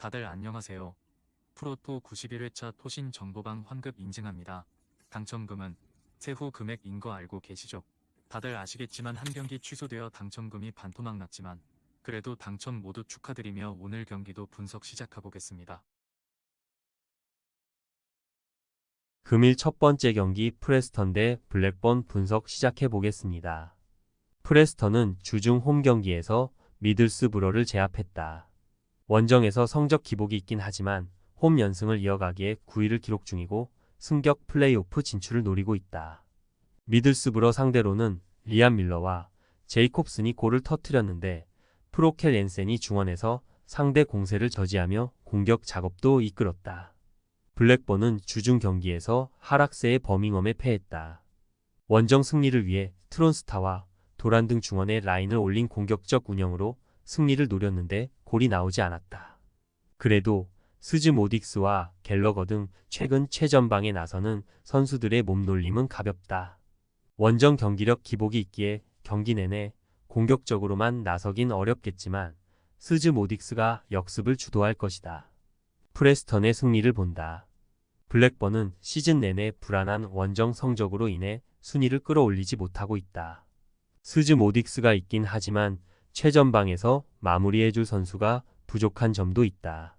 다들 안녕하세요. 프로토 91회차 토신 정보방 환급 인증합니다. 당첨금은 세후 금액인 거 알고 계시죠? 다들 아시겠지만 한 경기 취소되어 당첨금이 반토막 났지만 그래도 당첨 모두 축하드리며 오늘 경기도 분석 시작해보겠습니다. 금일 첫 번째 경기 프레스턴 대 블랙번 분석 시작해 보겠습니다. 프레스턴은 주중 홈 경기에서 미들스브러를 제압했다. 원정에서 성적 기복이 있긴 하지만 홈 연승을 이어가기에 9위를 기록 중이고 승격 플레이오프 진출을 노리고 있다. 미들스브러 상대로는 리암 밀러와 제이콥슨이 골을 터뜨렸는데 프로켈 옌센이 중원에서 상대 공세를 저지하며 공격 작업도 이끌었다. 블랙번은 주중 경기에서 하락세의 버밍엄에 패했다. 원정 승리를 위해 트론스타와 도란 등 중원에 라인을 올린 공격적 운영으로 승리를 노렸는데 골이 나오지 않았다. 그래도 스즈 모딕스와 갤러거 등 최근 최전방에 나서는 선수들의 몸놀림은 가볍다. 원정 경기력 기복이 있기에 경기 내내 공격적으로만 나서긴 어렵겠지만 스즈 모딕스가 역습을 주도할 것이다. 프레스턴의 승리를 본다. 블랙번은 시즌 내내 불안한 원정 성적으로 인해 순위를 끌어올리지 못하고 있다. 스즈 모딕스가 있긴 하지만 최전방에서 마무리해줄 선수가 부족한 점도 있다.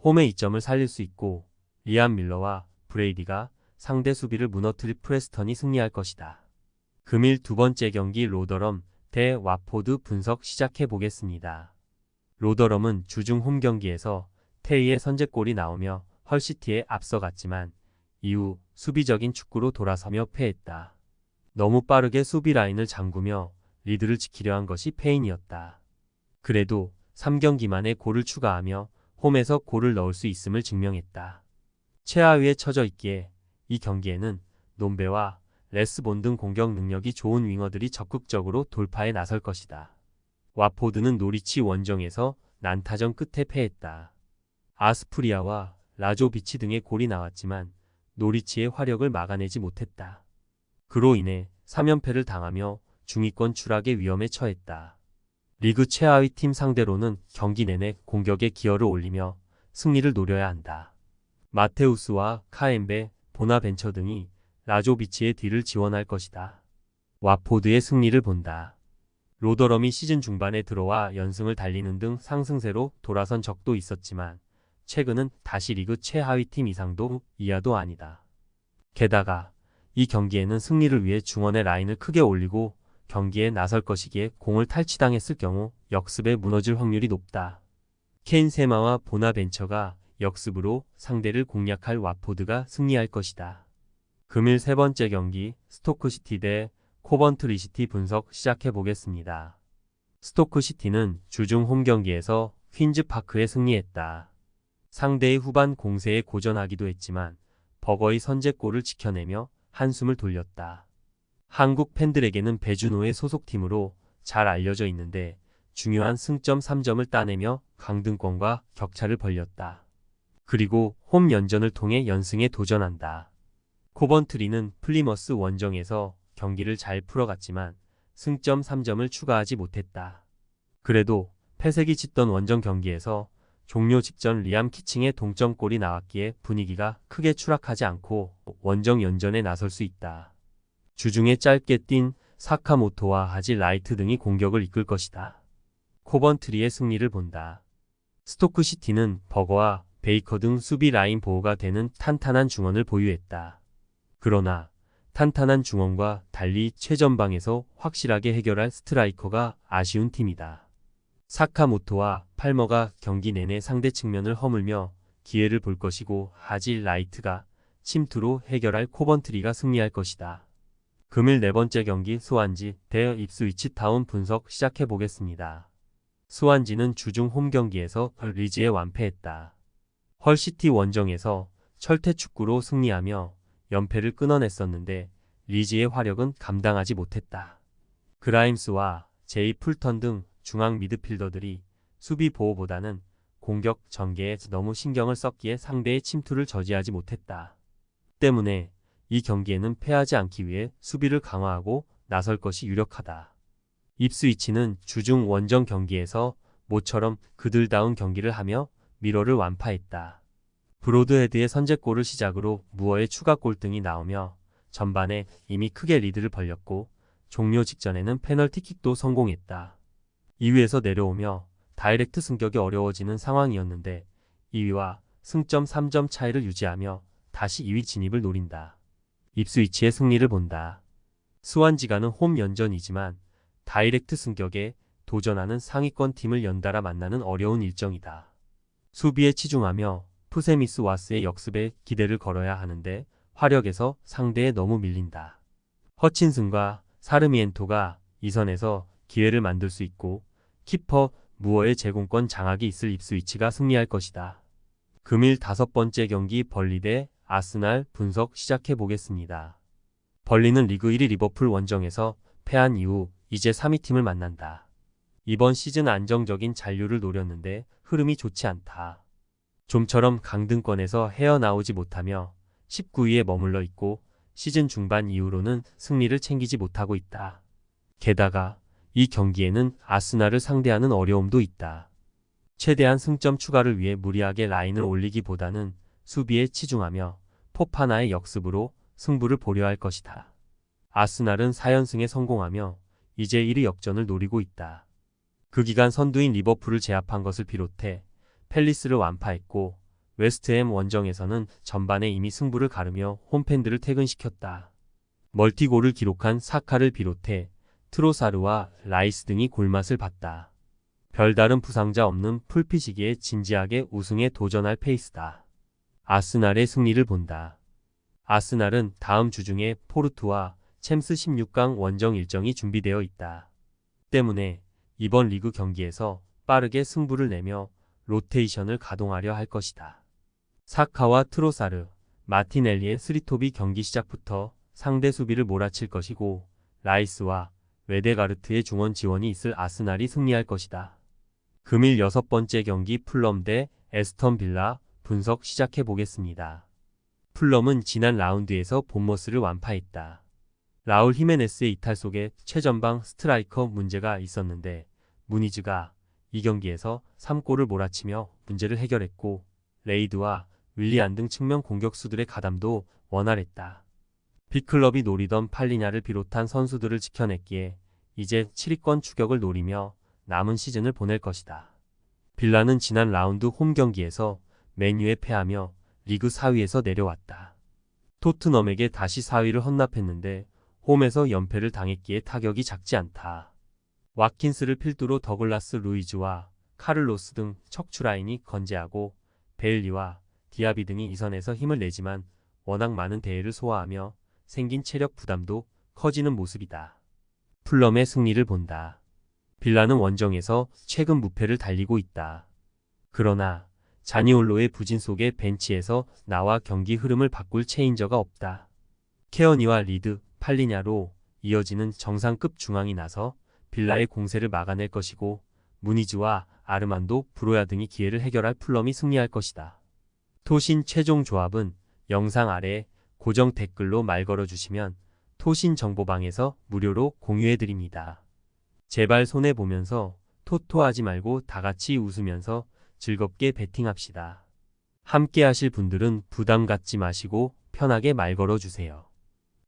홈의 이점을 살릴 수 있고 리암 밀러와 브레이디가 상대 수비를 무너뜨릴 프레스턴이 승리할 것이다. 금일 두 번째 경기 로더럼 대 와포드 분석 시작해 보겠습니다. 로더럼은 주중 홈 경기에서 테이의 선제골이 나오며 헐시티에 앞서갔지만 이후 수비적인 축구로 돌아서며 패했다. 너무 빠르게 수비 라인을 잠그며 리드를 지키려 한 것이 패인이었다. 그래도 3경기 만에 골을 추가하며 홈에서 골을 넣을 수 있음을 증명했다. 최하위에 처져 있기에 이 경기에는 논베와 레스본 등 공격 능력이 좋은 윙어들이 적극적으로 돌파에 나설 것이다. 와포드는 노리치 원정에서 난타전 끝에 패했다. 아스프리아와 라조비치 등의 골이 나왔지만 노리치의 화력을 막아내지 못했다. 그로 인해 3연패를 당하며 중위권 추락의 위험에 처했다. 리그 최하위 팀 상대로는 경기 내내 공격에 기여를 올리며 승리를 노려야 한다. 마테우스와 카엠베, 보나벤처 등이 라조비치의 뒤를 지원할 것이다. 와포드의 승리를 본다. 로더럼이 시즌 중반에 들어와 연승을 달리는 등 상승세로 돌아선 적도 있었지만 최근은 다시 리그 최하위 팀 이상도 이하도 아니다. 게다가 이 경기에는 승리를 위해 중원의 라인을 크게 올리고 경기에 나설 것이기에 공을 탈취당했을 경우 역습에 무너질 확률이 높다. 케인 세마와 보나벤처가 역습으로 상대를 공략할 와포드가 승리할 것이다. 금일 세 번째 경기 스토크시티 대 코번트리시티 분석 시작해 보겠습니다. 스토크시티는 주중 홈 경기에서 퀸즈파크에 승리했다. 상대의 후반 공세에 고전하기도 했지만 버거의 선제골을 지켜내며 한숨을 돌렸다. 한국 팬들에게는 배준호의 소속팀으로 잘 알려져 있는데 중요한 승점 3점을 따내며 강등권과 격차를 벌렸다. 그리고 홈 연전을 통해 연승에 도전한다. 코번트리는 플리머스 원정에서 경기를 잘 풀어갔지만 승점 3점을 추가하지 못했다. 그래도 패색이 짙던 원정 경기에서 종료 직전 리암 키칭의 동점골이 나왔기에 분위기가 크게 추락하지 않고 원정 연전에 나설 수 있다. 주중에 짧게 뛴 사카모토와 하지 라이트 등이 공격을 이끌 것이다. 코번트리의 승리를 본다. 스토크시티는 버거와 베이커 등 수비 라인 보호가 되는 탄탄한 중원을 보유했다. 그러나 탄탄한 중원과 달리 최전방에서 확실하게 해결할 스트라이커가 아쉬운 팀이다. 사카모토와 팔머가 경기 내내 상대 측면을 허물며 기회를 볼 것이고 하지 라이트가 침투로 해결할 코번트리가 승리할 것이다. 금일 네 번째 경기 스완지 대 입스위치 타운 분석 시작해 보겠습니다. 스완지는 주중 홈 경기에서 리즈에 완패했다. 헐시티 원정에서 철퇴축구로 승리하며 연패를 끊어냈었는데 리즈의 화력은 감당하지 못했다. 그라임스와 제이 풀턴 등 중앙 미드필더들이 수비 보호보다는 공격 전개에 너무 신경을 썼기에 상대의 침투를 저지하지 못했다. 때문에 이 경기에는 패하지 않기 위해 수비를 강화하고 나설 것이 유력하다. 입스위치는 주중 원정 경기에서 모처럼 그들다운 경기를 하며 미러를 완파했다. 브로드헤드의 선제골을 시작으로 무어의 추가골 등이 나오며 전반에 이미 크게 리드를 벌렸고 종료 직전에는 페널티킥도 성공했다. 2위에서 내려오며 다이렉트 승격이 어려워지는 상황이었는데 2위와 승점 3점 차이를 유지하며 다시 2위 진입을 노린다. 입스위치의 승리를 본다. 스완지가는 홈 연전이지만 다이렉트 승격에 도전하는 상위권 팀을 연달아 만나는 어려운 일정이다. 수비에 치중하며 푸세미스 와스의 역습에 기대를 걸어야 하는데 화력에서 상대에 너무 밀린다. 허친슨과 사르미엔토가 이 선에서 기회를 만들 수 있고 키퍼 무어의 제공권 장악이 있을 입스위치가 승리할 것이다. 금일 5번째 경기 벌리 대 아스날 분석 시작해 보겠습니다. 벌리는 리그 1위 리버풀 원정에서 패한 이후 이제 3위 팀을 만난다. 이번 시즌 안정적인 잔류를 노렸는데 흐름이 좋지 않다. 좀처럼 강등권에서 헤어나오지 못하며 19위에 머물러 있고 시즌 중반 이후로는 승리를 챙기지 못하고 있다. 게다가 이 경기에는 아스날을 상대하는 어려움도 있다. 최대한 승점 추가를 위해 무리하게 라인을 올리기보다는 수비에 치중하며 포파나의 역습으로 승부를 보려 할 것이다. 아스날은 4연승에 성공하며 이제 1위 역전을 노리고 있다. 그 기간 선두인 리버풀을 제압한 것을 비롯해 팰리스를 완파했고 웨스트햄 원정에서는 전반에 이미 승부를 가르며 홈팬들을 퇴근시켰다. 멀티골을 기록한 사카를 비롯해 트로사르와 라이스 등이 골맛을 봤다. 별다른 부상자 없는 풀피시기에 진지하게 우승에 도전할 페이스다. 아스날의 승리를 본다. 아스날은 다음 주 중에 포르투와 챔스 16강 원정 일정이 준비되어 있다. 때문에 이번 리그 경기에서 빠르게 승부를 내며 로테이션을 가동하려 할 것이다. 사카와 트로사르, 마티넬리의 스리톱이 경기 시작부터 상대 수비를 몰아칠 것이고 라이스와 웨데가르트의 중원 지원이 있을 아스날이 승리할 것이다. 금일 6번째 경기 풀럼 대 에스턴 빌라 분석 시작해 보겠습니다. 풀럼은 지난 라운드에서 본머스를 완파했다. 라울 히메네스의 이탈 속에 최전방 스트라이커 문제가 있었는데 무니즈가 이 경기에서 3골을 몰아치며 문제를 해결했고 레이드와 윌리안 등 측면 공격수들의 가담도 원활했다. 빅클럽이 노리던 팔리냐를 비롯한 선수들을 지켜냈기에 이제 7위권 추격을 노리며 남은 시즌을 보낼 것이다. 빌라는 지난 라운드 홈 경기에서 맨유에 패하며 리그 4위에서 내려왔다. 토트넘에게 다시 4위를 헌납했는데 홈에서 연패를 당했기에 타격이 작지 않다. 왓킨스를 필두로 더글라스 루이즈와 카를로스 등 척추 라인이 건재하고 베일리와 디아비 등이 이 선에서 힘을 내지만 워낙 많은 대회를 소화하며 생긴 체력 부담도 커지는 모습이다. 풀럼의 승리를 본다. 빌라는 원정에서 최근 무패를 달리고 있다. 그러나 자니올로의 부진 속에 벤치에서 나와 경기 흐름을 바꿀 체인저가 없다. 케어니와 리드, 팔리냐로 이어지는 정상급 중앙이 나서 빌라의 공세를 막아낼 것이고 무니즈와 아르만도 브로야 등이 기회를 해결할 풀럼이 승리할 것이다. 토신 최종 조합은 영상 아래에 고정 댓글로 말 걸어주시면 토신 정보방에서 무료로 공유해드립니다. 제발 손해보면서 토토하지 말고 다같이 웃으면서 즐겁게 베팅합시다. 함께 하실 분들은 부담 갖지 마시고 편하게 말 걸어주세요.